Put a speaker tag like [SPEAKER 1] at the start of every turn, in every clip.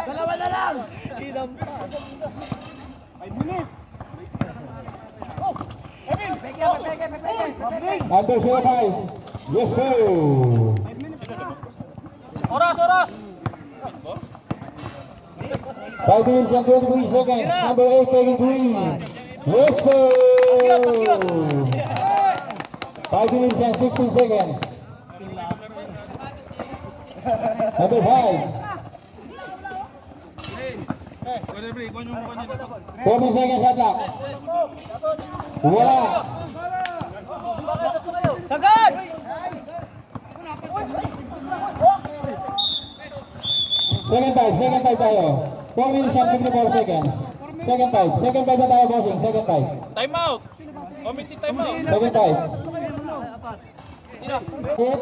[SPEAKER 1] Dalawa na lang.
[SPEAKER 2] 5 minutes.
[SPEAKER 3] Number 05. Yes, sir.
[SPEAKER 2] Oras, oras.
[SPEAKER 3] 5 minutes and 23 seconds. Number 8 taking 3. Yes, sir. 5 minutes and 16 seconds. Number 5. 40 seconds shot clock. Wala.
[SPEAKER 1] Sagad!
[SPEAKER 3] Second 5 tayo. 4 minutes and 54 seconds. Second 5 na tayo, bossing. Second 5.
[SPEAKER 2] Time out. Committee time out.
[SPEAKER 3] Second 5. Hit.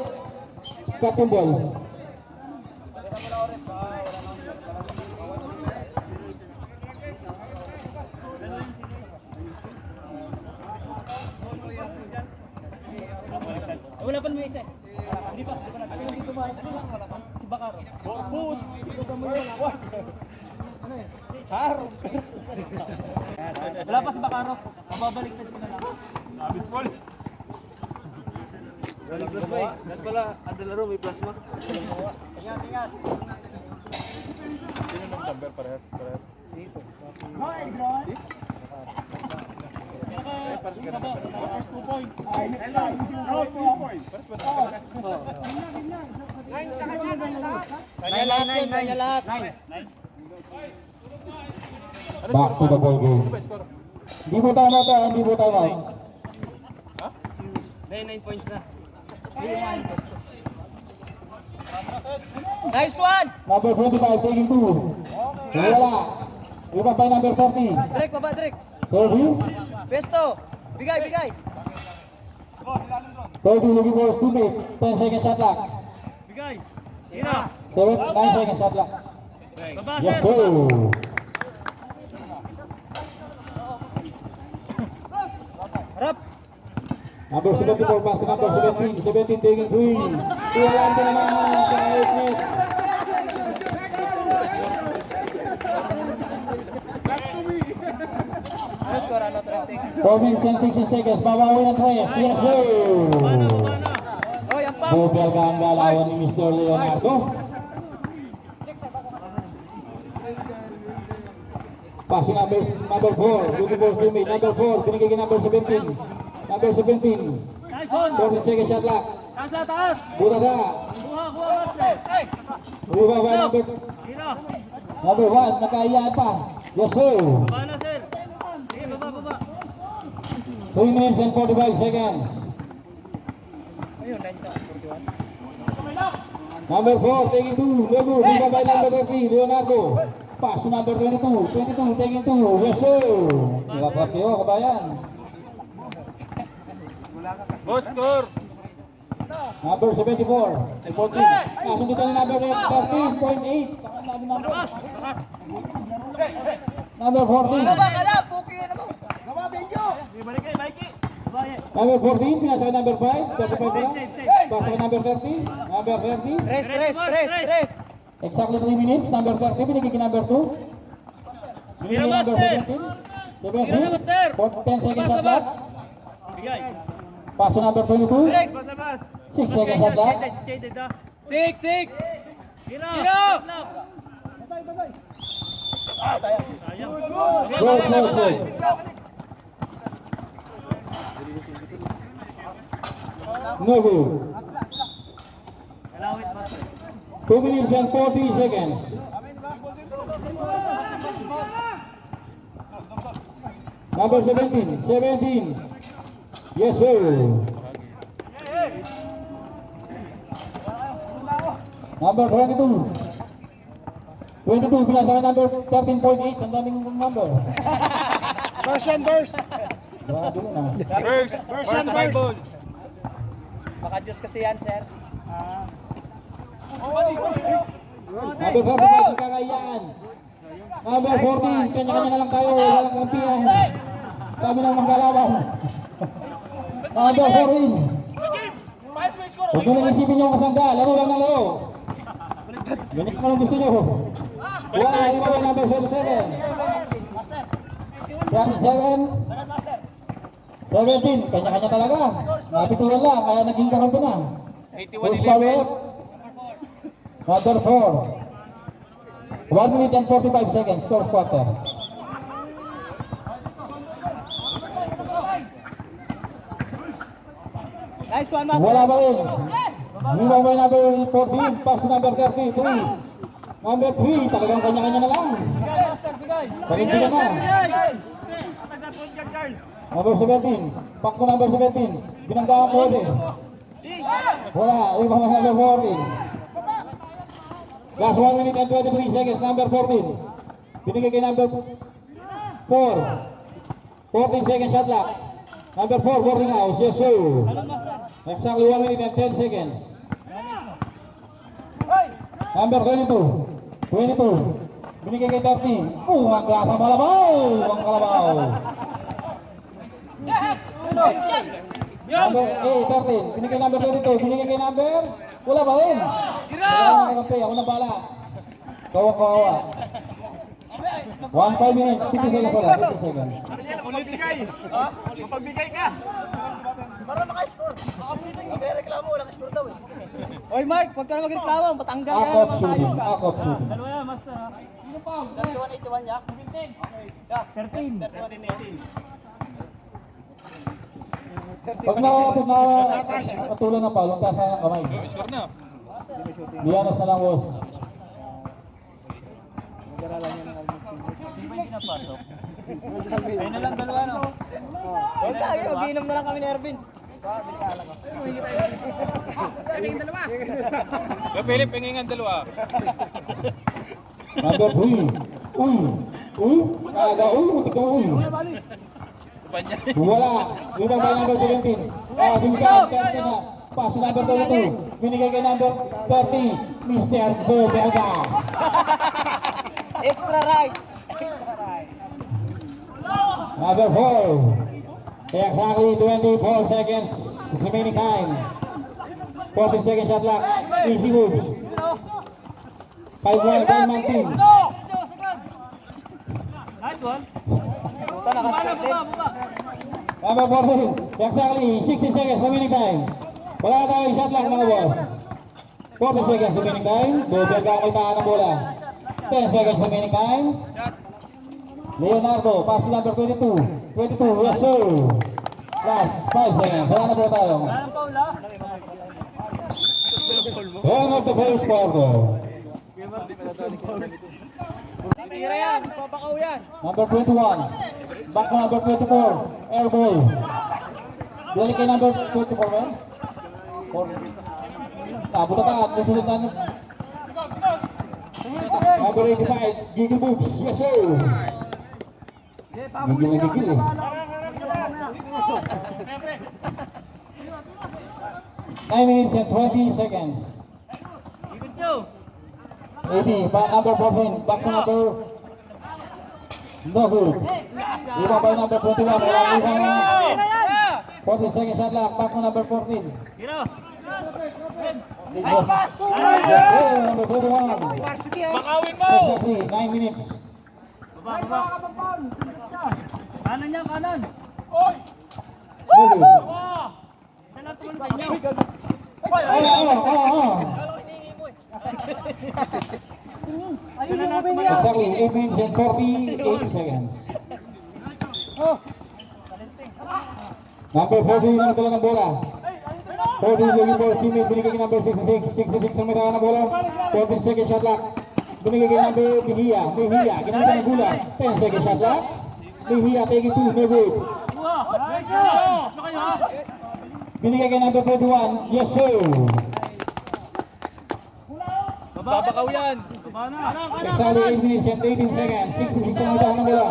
[SPEAKER 3] Captain ball.
[SPEAKER 1] Wala pa naman isa. Hindi pa natin. Dito ba? Si Bakaro.
[SPEAKER 2] Bus.
[SPEAKER 1] Ano eh? Haro. Wala pa si Bakaro. Mababalik na lang.
[SPEAKER 2] Abit ball.
[SPEAKER 1] Walang plasma eh. Lahat pala, ada laro may plasma. Ingat.
[SPEAKER 2] Sino ng number parehas?
[SPEAKER 1] Dito.
[SPEAKER 2] First 2 points. No, 3 points.
[SPEAKER 1] Kanya lahat.
[SPEAKER 3] Back to the ball game. Hindi mo time out.
[SPEAKER 1] May 9 points na. Nice one!
[SPEAKER 3] Number 25 taking 2. Wala. Iba pa number 30.
[SPEAKER 1] Drek, baba, Drek.
[SPEAKER 3] 30.
[SPEAKER 1] Pesto. Bigay.
[SPEAKER 3] 30 looking for his teammate. 10 seconds shot clock.
[SPEAKER 1] Bigay. Ina.
[SPEAKER 3] 9 seconds shot clock.
[SPEAKER 1] Baba,
[SPEAKER 3] Yes, sir.
[SPEAKER 1] Harap.
[SPEAKER 3] Number 74 pass to number 17. 17 taking 3. Wala din naman. Kahit net.
[SPEAKER 1] Ano score ano traffic?
[SPEAKER 3] 4 minutes and 60 seconds. Babawi ng 3. Yes, sir.
[SPEAKER 1] Oy, ang pam.
[SPEAKER 3] Bubel ka ang galawan ni Mr. Leonardo. Passing number 4. Looking for his teammate. Number 4. Pinigay kay number 17. Number 17.
[SPEAKER 1] Nice one.
[SPEAKER 3] 40 seconds shot clock.
[SPEAKER 1] Taas.
[SPEAKER 3] Buta ka.
[SPEAKER 1] Kuha, master.
[SPEAKER 3] Uba ba number
[SPEAKER 1] Ina.
[SPEAKER 3] number 1. Nakaiyaan pa. Yes, sir.
[SPEAKER 1] Baba na, sir. Sige, baba.
[SPEAKER 3] 3 minutes and 45 seconds.
[SPEAKER 1] Ayun, 9:41.
[SPEAKER 3] Number 4, taking 2. Logo, Viva by number 3, Leonardo. Pass to number 22. 22, taking 2. Yes, sir. Nilaprat kayo, kabayan.
[SPEAKER 2] Boss score.
[SPEAKER 3] Number 74. 14. Kasunod dito ni number 13.8. Number 14.
[SPEAKER 1] Baba ka na, puki na mo. Baba, Benjo. Balik kay Mikey.
[SPEAKER 3] Number 14, pinasa kay number 5. 35 lang. Pasa kay number 30. Number 30.
[SPEAKER 1] Tres.
[SPEAKER 3] Exactly 3 minutes. Number 30, binigay kay number 2. Binigay kay number 17. 17. 10 seconds shot clock.
[SPEAKER 1] Bigay.
[SPEAKER 3] Paso number 22.
[SPEAKER 1] Break.
[SPEAKER 3] 6 seconds shot clock.
[SPEAKER 1] 6. Gino. Sayang.
[SPEAKER 3] Good. No good. 2 minutes and 40 seconds. Number 17. Yes, sir. Number 22. 22, pinasa ka number 13.8. Ang daming number.
[SPEAKER 2] Verse.
[SPEAKER 3] Grabe yun ah.
[SPEAKER 2] Verse sa Bible.
[SPEAKER 1] Baka Diyos kasi yan, sir.
[SPEAKER 3] Number 45, nagkakayaan. Number 14, kanya-kanya na lang tayo. Walang kampihan. Sabi ng manggalawan. Number 14. Huwag nyo lang isipin yung kasangga. Laro lang ng laro. Ganyan ka lang gusto nyo. Wala, iba ba number 77?
[SPEAKER 1] Master.
[SPEAKER 3] 27?
[SPEAKER 1] Banat master.
[SPEAKER 3] 17, kanya-kanya talaga. Napitulan lang, kaya naging kakampi na. Who's follow-up? Number 4. 1 minute and 45 seconds, first quarter.
[SPEAKER 1] Nice one, master.
[SPEAKER 3] Wala ba rin? Lima may number 14, pass number 33. Number 3, talagang kanya-kanya na lang.
[SPEAKER 1] Bigay, master, bigay.
[SPEAKER 3] Parindigan na. Number 17, pack ko number 17. Binanggaan ko ulit. Wala, lima may number 14. Last 1 minute and 23 seconds, number 14. Binigay kay number 4. 14 seconds shot clock. Number 4, boarding house. Yes, sir.
[SPEAKER 1] Anong master?
[SPEAKER 3] Exactly 1 minute and 10 seconds.
[SPEAKER 1] Hoy!
[SPEAKER 3] Number 22. 22. Binigay kay 30. Ang klasang malabaw. Ang kalabaw. Number 13. Binigay number 22. Binigay kay number. Wala ba rin? Wala na kampi. Ako na bala. Kawa-kawa. 1 5 minutes. 50 seconds wala. 50 seconds.
[SPEAKER 2] Mapagbigay ka.
[SPEAKER 1] Para maka-score. Nagre-reklamo, walang score daw eh. Oy, Mark, huwag ka na magreklamo. Patanggal ka
[SPEAKER 3] Akop
[SPEAKER 1] naman tayo
[SPEAKER 3] shooting.
[SPEAKER 1] ka.
[SPEAKER 3] Akop shooting.
[SPEAKER 1] Dalawa yan, master ha. Sino pa? 31, 81 ya? 17. Yeah, 13. 31
[SPEAKER 3] Pag patulan ng palong, tasa ng kamay.
[SPEAKER 2] Score na.
[SPEAKER 3] Lianas na lang, boss.
[SPEAKER 1] Nag-aralan niya ng almost team. Hindi ba yung pinapasok? Kaya na lang dalawa, no? Huwag tayo, mag-iinom na lang kami ni Ervin.
[SPEAKER 2] Philip, pengingan dalawa.
[SPEAKER 3] Number 3. Uy. Uy. Kaga. Uy. Muntik ka. Uy. Wala. Lima by number 17. Simigaw. 30 na. Pass number 22. Binigay kay number 30. Mr. Boberga.
[SPEAKER 1] Extra rice! Extra rice!
[SPEAKER 3] Number 4. Exactly 24 seconds remaining time. 40 seconds shot clock. Easy moves. 5-1 man team.
[SPEAKER 1] Nice one! Buta, nakaskot din.
[SPEAKER 3] Number 14. Exactly 60 seconds remaining time. Wala tayong shot clock mga boss. 40 seconds remaining time. Boberga ang may tahan ng bola. 10 seconds remaining time. Leonardo, pass number 22. 22, yes sir. Last 5 seconds. Wala na po tayo.
[SPEAKER 1] Wala nang foul ha?
[SPEAKER 3] End of the first quarter.
[SPEAKER 1] Tira yan! Papakaw yan!
[SPEAKER 3] Number 21. Back to number 24. Air ball. Dali kay number 24 man. Buta ka. Musulot na. Number 85. Giggle moves. Yes sir. Gigil na gigil eh. 9 minutes and 20 seconds.
[SPEAKER 1] Give it go!
[SPEAKER 3] 80, number 14, back to number no good. Iba by number 21, walang ibang 40 seconds shot clock, back to number 14.
[SPEAKER 1] Tira!
[SPEAKER 3] Number 21.
[SPEAKER 2] Makawin mo!
[SPEAKER 3] Exactly, 9 minutes.
[SPEAKER 1] Baba! Kanan niya, kanan!
[SPEAKER 3] No good.
[SPEAKER 1] Saan ang tumalong sa inyo? Ayun na natin niya!
[SPEAKER 3] Exactly, 8 minutes and 48 seconds. Number 40 na nagdala ng bola. 40 looking for teammate, binigay kay number 66. 66 ang may dala ng bola. 40 seconds shot clock. Binigay kay number Mejia. Mejia, ginamit ng bola. 10 seconds shot clock. Mejia taking 2, no good.
[SPEAKER 1] Nice! Ano kayo ha?
[SPEAKER 3] Binigay kay number 41. Yes sir.
[SPEAKER 2] Babakaw yan.
[SPEAKER 1] Baba na!
[SPEAKER 3] Exactly 8 minutes and 18 seconds. 66 ang may dala ng bola.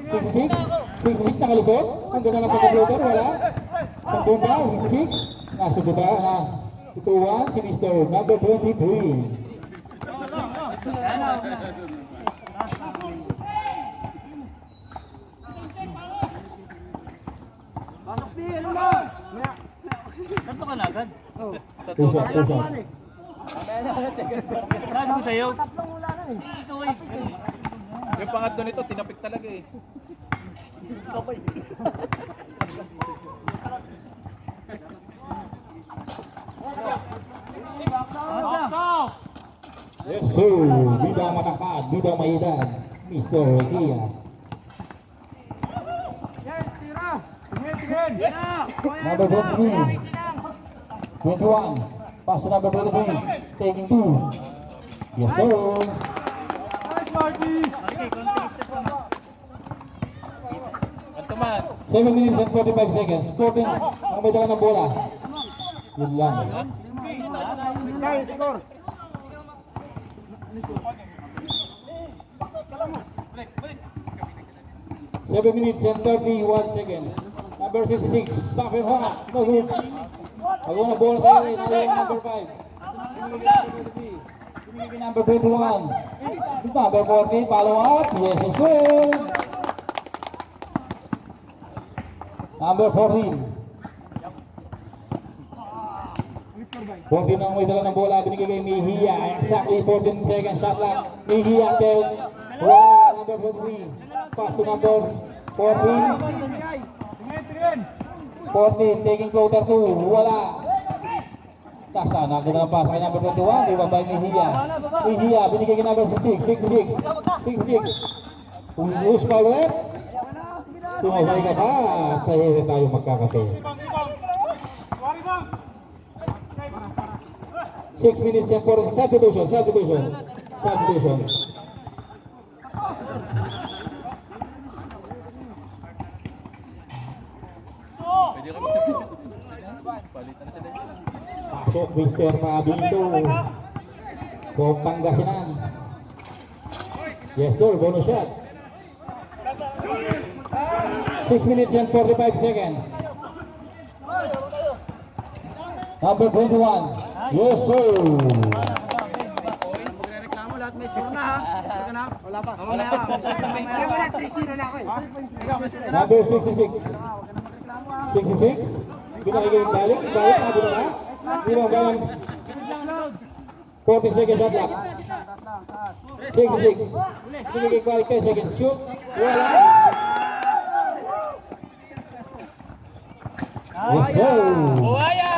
[SPEAKER 3] 66. 66 nakalusot. Ang ganda ng pagka-floater. Wala. Sambong ba? 66. Nasubo ba? Ituwan si Mr. Number 23.
[SPEAKER 1] Pasok din! Ano ba? Ganto ka na agad?
[SPEAKER 3] Two shot.
[SPEAKER 1] Sabi ko sa'yo.
[SPEAKER 4] Tatlong wala na eh.
[SPEAKER 1] Ikaw eh. Yung pangatlo nito, tinapik talaga eh.
[SPEAKER 3] Yes sir, bidang matangkad, bidang maedad, Mr. Kia. Number 23, 21, pass to number 23, taking 2. Yes sir.
[SPEAKER 1] Anto man.
[SPEAKER 3] 7 minutes and 45 seconds. 14 ang may dala ng bola. Yun lang.
[SPEAKER 2] Guys, score.
[SPEAKER 3] Seven minutes and 31 seconds. Number 66, stop and hot. No good. Agaw na bola sa iyo. Number 5. Binigay number 21. Number 14, follow up. Yes, sir. Number 14. 14 ang may dala ng bola. Binigay kay Mejia. Exactly 14 seconds. Shot lang. Mejia third. Wala. Number 43. Pass to number 14. 14 taking floater 2. Wala. Tasa na. Ganda ng pass kay number 21. Di ba by Mejia? Mejia. Binigay kay number 66. 66. 66. Push pa ulit. Sumabay ka pa. At sa hiri tayo magkakape. 6 minutes and 40 substitution.
[SPEAKER 1] Pwede kami palitan na sila.
[SPEAKER 3] Pasok Mr. Pabito. Buong Pangasinan. Yes sir, bonus shot. 6 minutes and 45 seconds. Number 21. Yes sir.
[SPEAKER 2] Reklamo lahat may score na ha. Score ka na? Wala pa. Wala pa.
[SPEAKER 3] Number 66. 66. Binakigay balik. Balik na dito na. Di ba balang 40 seconds shot clock. 66. Binigay balik 10 seconds. Shoot. Wala. Yes sir.
[SPEAKER 1] Buhaya!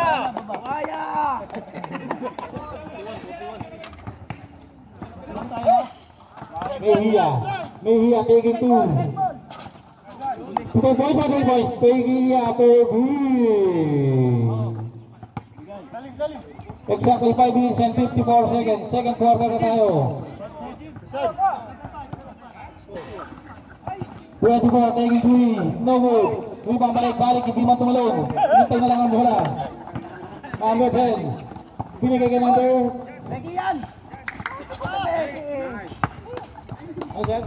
[SPEAKER 3] Mejia taking 2. 2 points or 3 points? Mejia for 3. Exactly 5 minutes and 54 seconds. Second quarter na tayo. 24 taking 3. No good. Rebound balik, hindi man tumalon. Hintay na lang ang bola. Number 10. Binigay kay number... Ano sir?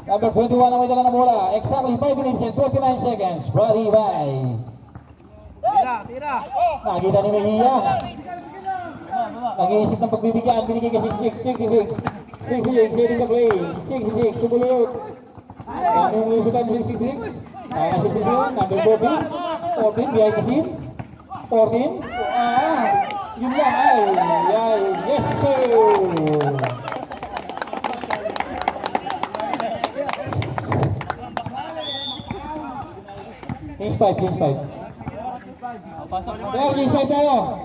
[SPEAKER 3] Number 21 ang may dala ng bola. Exactly 5 minutes and 29 seconds. Body by...
[SPEAKER 2] Tira.
[SPEAKER 3] Nakita ni Mejia. Nag-iisip ng pagbibigyan. Binigay kasi 66. 66. Heading the play. 66. Sumulot. Anong lusutan ni 66? Kaya na 66. Number 14. 14. Behind the scene. 14. Yun lang. Ay. Yes sir. Case 5.
[SPEAKER 1] Pasok na.
[SPEAKER 3] Sir, case 5 tayo.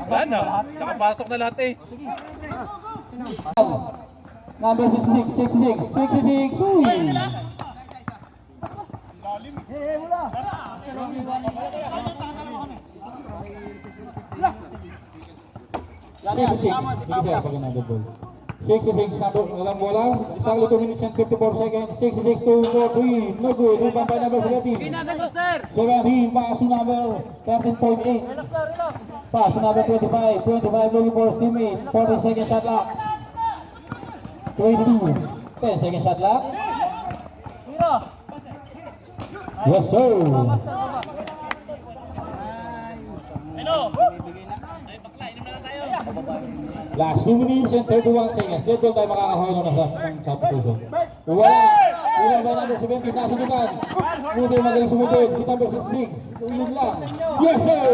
[SPEAKER 1] Wala na. Nakapasok na lahat eh.
[SPEAKER 3] Number 66. 66. Uy. 66. Sige sir, pag number ball. 66 number walang bola. Isang 2 minutes and 54 seconds. 66 to 4-3. No good. Rebound by number 17. 17. Pass to number 13.8. Pass to number 25. 25 looking for his teammate. 40 second shot clock. 22. 10 second shot clock. Yes sir. Last 2 minutes and 31 seconds. Dito tayo makakahulong na sa substitution. Wala. Rebound by number 17. Nasubukan. Muday magaling sumutod. Si number 66. Yun lang. Yes, sir!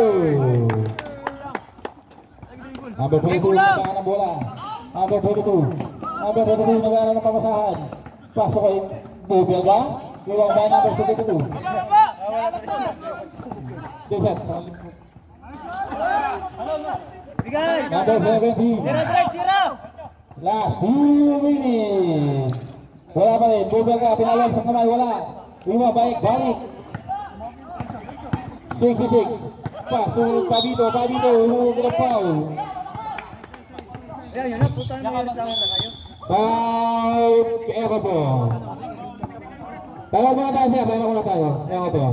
[SPEAKER 3] Number 42, nagkakaroon ng bola. Number 42. Number 42, nagkakaroon ng pamasahan. Pasok kay Bubel ba? Rebound by number 72. Jason, sa
[SPEAKER 1] Bigay!
[SPEAKER 3] number 70.
[SPEAKER 1] Tira!
[SPEAKER 3] Last 2 minutes. Wala pa rin. Bubel ka, pinalon sa kamay, wala. Balik. 66. Pasok Pabito, huwag na foul.
[SPEAKER 1] Yan na, puta na kayo.
[SPEAKER 3] 5 Eco po. Tawag muna tayo siya, tawag muna tayo. Eco po.